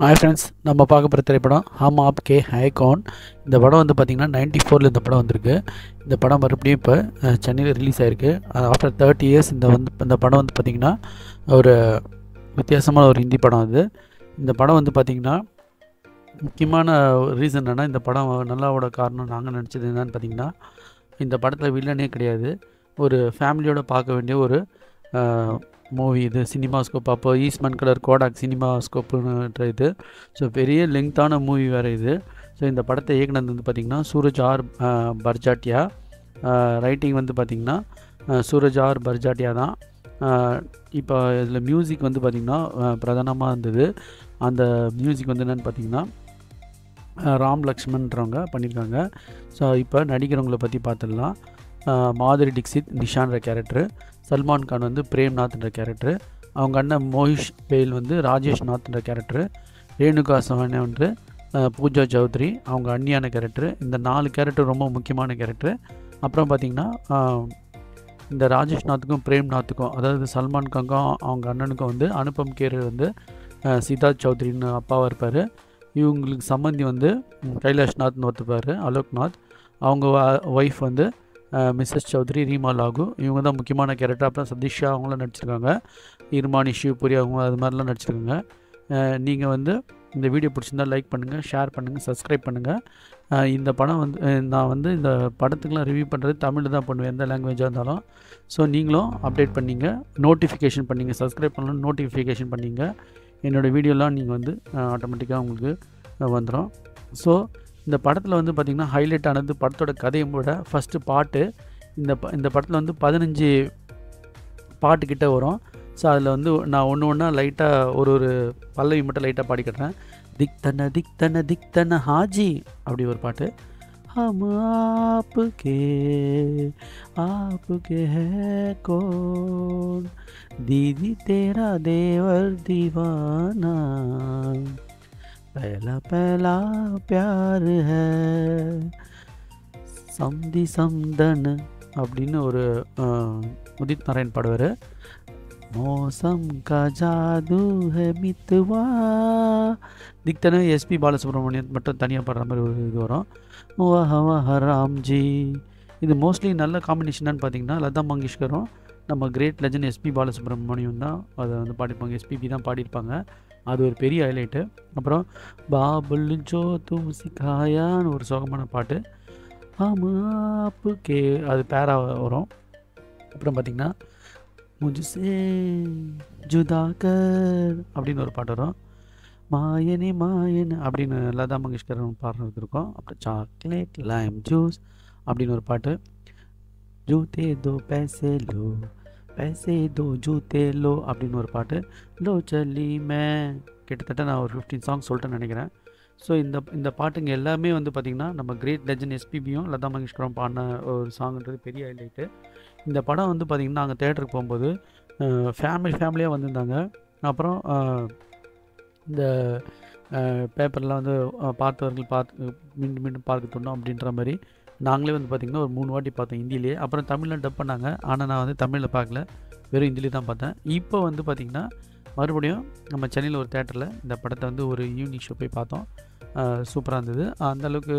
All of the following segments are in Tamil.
ஹாய் ஃப்ரெண்ட்ஸ், நம்ம பார்க்க போகிற திரைப்படம் ஹம் ஆப்கே ஹை கௌன். இந்த படம் வந்து பார்த்திங்கன்னா 94 இந்த படம் வந்திருக்கு. இந்த படம் மறுபடியும் இப்போ சென்னையில் ரிலீஸ் ஆகிருக்கு. ஆஃப்டர் 30 இயர்ஸ் இந்த படம் வந்து பார்த்திங்கன்னா ஒரு வித்தியாசமான ஒரு ஹிந்தி படம். இந்த படம் வந்து பார்த்திங்கன்னா முக்கியமான ரீசன் என்னென்னா, இந்த படம் நல்லாவோட காரணம் நாங்கள் நினச்சது என்னென்னு பார்த்திங்கன்னா, இந்த படத்தில் வில்லனே கிடையாது. ஒரு ஃபேமிலியோடு பார்க்க வேண்டிய ஒரு மூவி. இது சினிமாஸ்கோப், அப்போ ஈஸ்ட்மன் கலர் கோடாக் சினிமாஸ்கோப்புன்ற இது. ஸோ பெரிய லெங்க்த்தான மூவி வேறு இது. ஸோ இந்த படத்தை இயக்குனது வந்து பார்த்திங்கன்னா சூரஜ் ஆர் பர்ஜாட்டியா. ரைட்டிங் வந்து பார்த்திங்கன்னா சூரஜ் ஆர் பர்ஜாட்டியா தான். இப்போ இதில் மியூசிக் வந்து பார்த்திங்கன்னா பிரதானமாக இருந்தது. அந்த மியூசிக் வந்து என்னென்னு பார்த்திங்கன்னா ராம் லக்ஷ்மண்ன்றவங்க பண்ணியிருக்காங்க. ஸோ இப்போ நடிக்கிறவங்களை பற்றி பார்த்துடலாம். மாதுரி டிக்ஷித் நிஷான்ற கேரக்டரு, சல்மான் கான் வந்து பிரேம்நாத்ன்ற கேரக்டரு, அவங்க அண்ணன் மோஹிஷ் பெயில் வந்து ராஜேஷ் நாத்ன்ற கேரக்டரு, ரேணுகா சஹானே வந்து பூஜா சௌத்ரி அவங்க அண்ணியான கேரக்டரு. இந்த 4 கேரக்டர் ரொம்ப முக்கியமான கேரக்டரு. அப்புறம் பார்த்திங்கன்னா இந்த ராஜேஷ் நாத்துக்கும் பிரேம்நாத்துக்கும், அதாவது சல்மான் கானுக்கும் அவங்க அண்ணனுக்கும் வந்து அனுபம் கேர் வந்து சித்தார்த் சௌத்ரின்னு அப்பாவாக இருப்பார். இவங்களுக்கு சம்மந்தி வந்து கைலாஷ் நாத்னு ஒருத்தப்பார், அலோக்நாத். அவங்க ஒய்ஃப் வந்து மிஸ்ஸஸ் சௌத்ரி ரீமா லாகு. இவங்க தான் முக்கியமான கேரக்டர். அப்புறம் சதீஷா அவங்களாம் நடிச்சிருக்காங்க. இர்மானி ஷிவ்புரி அவங்க அது மாதிரிலாம் நடிச்சிருக்காங்க. நீங்கள் வந்து இந்த வீடியோ பிடிச்சிருந்தால் லைக் பண்ணுங்கள், ஷேர் பண்ணுங்கள், சப்ஸ்கிரைப் பண்ணுங்கள். இந்த படம் வந்து நான் வந்து இந்த படத்துக்கெலாம் ரிவ்யூ பண்ணுறது தமிழில் தான் பண்ணுவேன், எந்த லாங்குவேஜாக இருந்தாலும். ஸோ நீங்களும் அப்டேட் பண்ணிங்க, நோட்டிஃபிகேஷன் பண்ணிங்க, சப்ஸ்கிரைப் பண்ணலாம், நோட்டிஃபிகேஷன் பண்ணிங்க. என்னோடய வீடியோலாம் நீங்கள் வந்து ஆட்டோமேட்டிக்காக உங்களுக்கு வந்துடும். ஸோ இந்த படத்தில் வந்து பார்த்திங்கன்னா ஹைலைட் ஆனது படத்தோட கதையை விட ஃபஸ்ட்டு பாட்டு. இந்த படத்தில் வந்து 15 பாட்டுக்கிட்ட வரும். ஸோ அதில் வந்து நான் ஒன்று லைட்டாக ஒரு பல்லவி மட்டும் லைட்டாக பாடி கட்டுறேன். திக்தன திக்தன திக்தன ஹாஜி அப்படி ஒரு பாட்டு. ஹம் ஆப்கே ஹை கௌன், दीदी तेरा देवर दीवाना, पहला पहला प्यार है, சம்தி சம்தன் அப்படின்னு ஒரு உதித் நாராயண் பாடுவார். மோசம் கா ஜாது ஹை மித்வா, திக்தன எஸ்பி பாலசுப்ரமணியன் மட்டும் தனியாக பாடுற மாதிரி ஒரு இது வரும். வாஹ வாஹ ராம்ஜி. இது மோஸ்ட்லி நல்ல காம்பினேஷனான்னு பார்த்தீங்கன்னா லதா மங்கேஷ்கரும் நம்ம கிரேட் லெஜண்ட் எஸ்பி பாலசுப்ரமணியம் தான் அதை வந்து பாடியிருப்பாங்க. எஸ்பிபி தான் பாடியிருப்பாங்க. அது ஒரு பெரிய ஹைலைட்டு. அப்புறம் பாபுல் ஜோ தும் சிக்காயான்னு ஒரு சோகமான பாட்டு. ஆமாப்புக்கே அது பேரா வரும். அப்புறம் பார்த்திங்கன்னா முஜ்சே ஜுதாகர் அப்படின்னு ஒரு பாட்டு வரும். மாயனே மாயன் அப்படின்னு லதா மங்கேஷ்கர் பாடுறது இருக்கும். அப்புறம் சாக்லேட் லைம் ஜூஸ் அப்படின்னு ஒரு பாட்டு. ஜூத்தே தோ பைசே லோ, பைசே தோ ஜூத்தே லோ அப்படின்னு ஒரு பாட்டு. லோ சல்லி மே, கிட்டத்தட்ட நான் ஒரு 15 சாங்ஸ் சொல்லிட்டேன்னு நினைக்கிறேன். ஸோ இந்த பாட்டுங்க எல்லாமே வந்து பார்த்திங்கன்னா நம்ம கிரேட் லெஜண்ட் எஸ்பிபியும் லதா மங்கேஷ்கரும் பாடின ஒரு சாங்ன்றது பெரிய ஹைலைட்டு. இந்த படம் வந்து பார்த்திங்கன்னா நாங்கள் தேட்டருக்கு போகும்போது ஃபேமிலியாக வந்திருந்தாங்க. அப்புறம் இந்த பேப்பர்லாம் வந்து பார்த்தவர்கள் மீண்டும் மீண்டும் பார்க்க தோணும் அப்படின்ற மாதிரி நாங்களே வந்து பார்த்திங்கன்னா ஒரு 3 வாட்டி பார்த்தோம் ஹிந்திலேயே. அப்புறம் தமிழில் டப் பண்ணாங்க. ஆனால் நான் வந்து தமிழில் பார்க்கல, வெறும் ஹிந்திலே தான் பார்த்தேன். இப்போ வந்து பார்த்திங்கன்னா மறுபடியும் நம்ம சென்னையில் ஒரு தேட்டரில் இந்த படத்தை வந்து ஒரு ஈவினிங் ஷோ போய் பார்த்தோம். சூப்பராக இருந்தது. அந்தளவுக்கு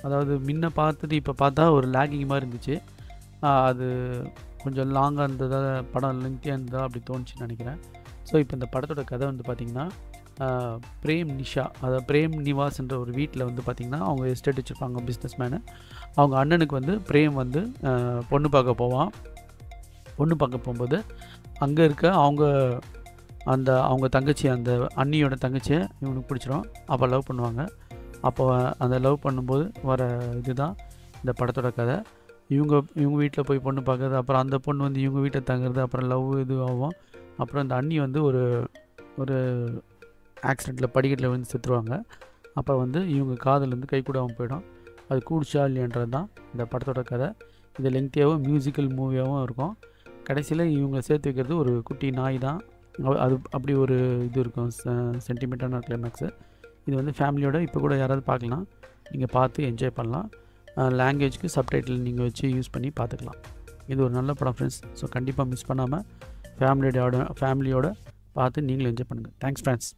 அதாவது முன்ன பார்த்தது இப்போ பார்த்தா ஒரு லேகிங் மாதிரி இருந்துச்சு. அது கொஞ்சம் லாங்காக இருந்ததா, படம் லென்த்தியாக இருந்ததா அப்படி தோணுச்சுன்னு நினைக்கிறேன். ஸோ இப்போ இந்த படத்தோட கதை வந்து பார்த்திங்கன்னா பிரேம் நிஷா, அதாவது பிரேம் நிவாஸ்ன்ற ஒரு வீட்டில் வந்து பார்த்திங்கன்னா அவங்க எஸ்டேட் வச்சுருப்பாங்க, பிஸ்னஸ் மேனு. அவங்க அண்ணனுக்கு வந்து பிரேம் வந்து பொண்ணு பார்க்க போவான். பொண்ணு பார்க்க போகும்போது அங்கே இருக்க அவங்க தங்கச்சி, அந்த அண்ணியோட தங்கச்சியை இவனுக்கு பிடிச்சிரும். அப்போ லவ் பண்ணுவாங்க. அப்போ அந்த லவ் பண்ணும்போது வர இதுதான் இந்த படத்தோட கதை. இவங்க வீட்டில் போய் பொண்ணு பார்க்குறது, அப்புறம் அந்த பொண்ணு வந்து இவங்க வீட்டை தங்குறது, அப்புறம் லவ் இது ஆகும். அப்புறம் இந்த அண்ணி வந்து ஒரு ஆக்சிடெண்ட்டில் படிக்கட்டில் வந்து செத்துருவாங்க. அப்போ வந்து இவங்க காதல் வந்து கை கூடாமல் போயிடும். அது கூடிச்சா இல்லையன்றது தான் இந்த படத்தோட கதை. இது லெங்க்த்தியாகவும் மியூசிக்கல் மூவியாகவும் இருக்கும். கடைசியில் இவங்க சேர்த்து வைக்கிறது ஒரு குட்டி நாய் தான். அது அப்படி ஒரு இது இருக்கும், சென்டிமெண்ட்டான கிளைமேக்ஸு. இது வந்து ஃபேமிலியோட இப்போ கூட யாராவது பார்க்கலாம், நீங்கள் பார்த்து என்ஜாய் பண்ணலாம். லாங்குவேஜ்க்கு சப்டைட்டில் நீங்கள் வச்சு யூஸ் பண்ணி பார்த்துக்கலாம். இது ஒரு நல்ல படம் ஃப்ரெண்ட்ஸ். ஸோ கண்டிப்பாக மிஸ் பண்ணாமல் ஃபேமிலியோட பார்த்து நீங்களும் என்ஜாய் பண்ணுங்கள். Thanks friends.